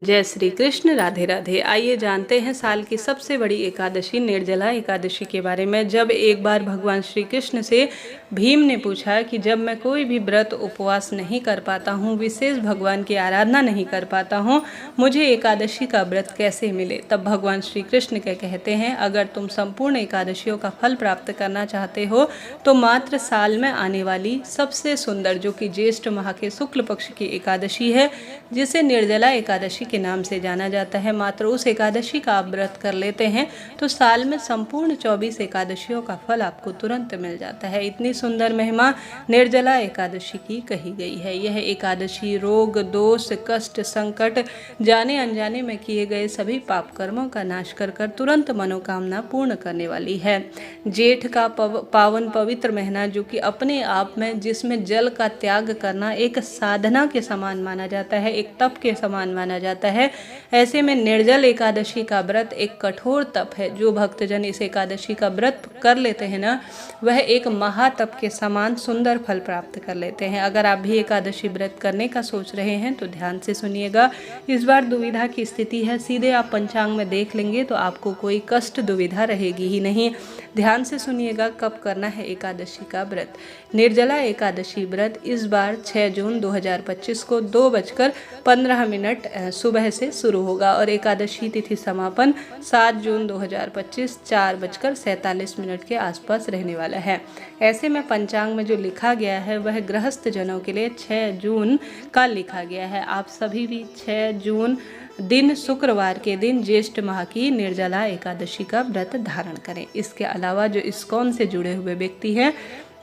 जय श्री कृष्ण। राधे राधे। आइए जानते हैं साल की सबसे बड़ी एकादशी निर्जला एकादशी के बारे में। जब एक बार भगवान श्री कृष्ण से भीम ने पूछा कि जब मैं कोई भी व्रत उपवास नहीं कर पाता हूँ, विशेष भगवान की आराधना नहीं कर पाता हूँ, मुझे एकादशी का व्रत कैसे मिले, तब भगवान श्री कृष्ण कहते हैं, अगर तुम संपूर्ण एकादशियों का फल प्राप्त करना चाहते हो तो मात्र साल में आने वाली सबसे सुंदर, जो कि ज्येष्ठ माह के शुक्ल पक्ष की एकादशी है, जिसे निर्जला एकादशी के नाम से जाना जाता है, मात्र उस एकादशी का आप व्रत कर लेते हैं तो साल में संपूर्ण 24 एकादशियों का फल आपको तुरंत मिल जाता है। इतनी सुंदर महिमा निर्जला एकादशी की कही गई है। यह एकादशी रोग, दोष, कष्ट, संकट, जाने अनजाने में किए गए सभी पाप कर्मों का नाश कर कर तुरंत मनोकामना पूर्ण करने वाली है। जेठ का पावन पवित्र महीना, जो कि अपने आप में, जिसमें जल का त्याग करना एक साधना के समान माना जाता है, एक तप के समान माना जाता है, ऐसे में निर्जल एकादशी का व्रत एक कठोर तप है। जो भक्तजन इस एकादशी का व्रत कर लेते हैं ना, वह एक महातप के समान सुंदर फल प्राप्त कर लेते हैं। अगर आप भी एकादशी व्रत करने का सोच रहे हैं तो ध्यान से सुनिएगा। इस बार दुविधा की स्थिति है, सीधे आप पंचांग में देख लेंगे तो आपको कोई कष्ट दुविधा रहेगी ही नहीं। ध्यान से सुनिएगा कब करना है एकादशी का व्रत। निर्जला एकादशी व्रत इस बार 6 जून 2025 को 2:15 सुबह से शुरू होगा और एकादशी तिथि समापन 7 जून 2025 4:47 के आसपास रहने वाला है। ऐसे में पंचांग में जो लिखा गया है वह गृहस्थ जनों के लिए 6 जून का लिखा गया है। आप सभी भी 6 जून दिन शुक्रवार के दिन ज्येष्ठ माह की निर्जला एकादशी का व्रत धारण करें। इसके अलावा जो इस्कॉन से जुड़े हुए व्यक्ति हैं,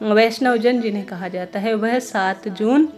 वैष्णवजन जिन्हें कहा जाता है, वह 7 जून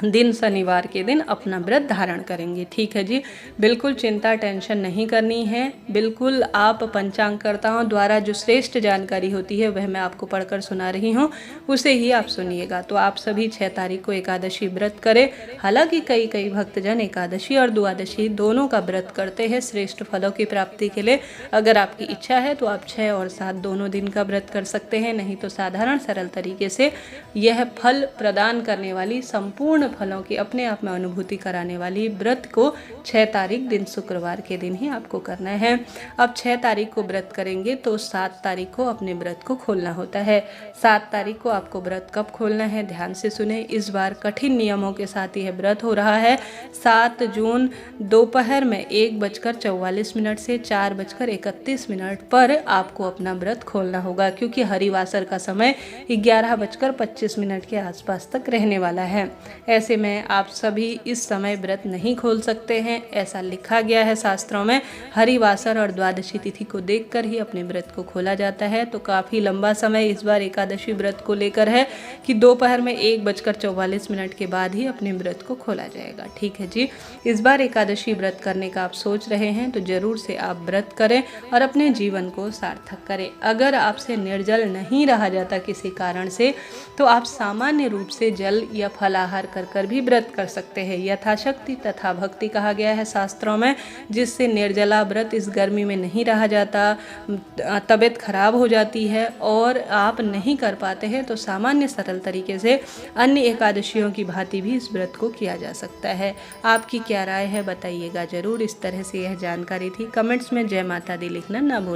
दिन शनिवार के दिन अपना व्रत धारण करेंगे। ठीक है जी, बिल्कुल चिंता टेंशन नहीं करनी है। बिल्कुल आप पंचांगकर्ताओं द्वारा जो श्रेष्ठ जानकारी होती है वह मैं आपको पढ़कर सुना रही हूँ, उसे ही आप सुनिएगा। तो आप सभी 6 तारीख को एकादशी व्रत करें। हालांकि कई भक्तजन एकादशी और द्वादशी दोनों का व्रत करते हैं श्रेष्ठ फलों की प्राप्ति के लिए। अगर आपकी इच्छा है तो आप 6 और 7 दोनों दिन का व्रत कर सकते हैं, नहीं तो साधारण सरल तरीके से यह फल प्रदान करने वाली, संपूर्ण फलों की अपने आप में अनुभूति कराने वाली व्रत को 6 तारीख दिन शुक्रवार के दिन ही आपको करना है। अब 6 तारीख को व्रत करेंगे तो 7 तारीख को अपने व्रत को खोलना होता है। 7 तारीख को आपको व्रत कब खोलना है, ध्यान से सुने। इस बार कठिन नियमों के साथ यह व्रत हो रहा है। 7 जून दोपहर में 1:44 से 4:31 पर आपको अपना व्रत खोलना होगा, क्योंकि हरिवासर का समय 11:25 के आसपास तक रहने वाला है। ऐसे में आप सभी इस समय व्रत नहीं खोल सकते हैं, ऐसा लिखा गया है शास्त्रों में। हरिवासर और द्वादशी तिथि को देखकर ही अपने व्रत को खोला जाता है। तो काफ़ी लंबा समय इस बार एकादशी व्रत को लेकर है कि दोपहर में 1:44 के बाद ही अपने व्रत को खोला जाएगा। ठीक है जी, इस बार एकादशी व्रत करने का आप सोच रहे हैं तो जरूर से आप व्रत करें और अपने जीवन को सार्थक करें। अगर आपसे निर्जल नहीं रहा जाता किसी कारण से, तो आप सामान्य रूप से जल या फलाहार कर भी व्रत कर सकते हैं। यथाशक्ति तथा भक्ति कहा गया है शास्त्रों में, जिससे निर्जला व्रत इस गर्मी में नहीं रहा जाता, तबीयत खराब हो जाती है और आप नहीं कर पाते हैं, तो सामान्य सरल तरीके से अन्य एकादशियों की भांति भी इस व्रत को किया जा सकता है। आपकी क्या राय है बताइएगा जरूर। इस तरह से यह जानकारी थी। कमेंट्स में जय माता दी लिखना ना भूलें।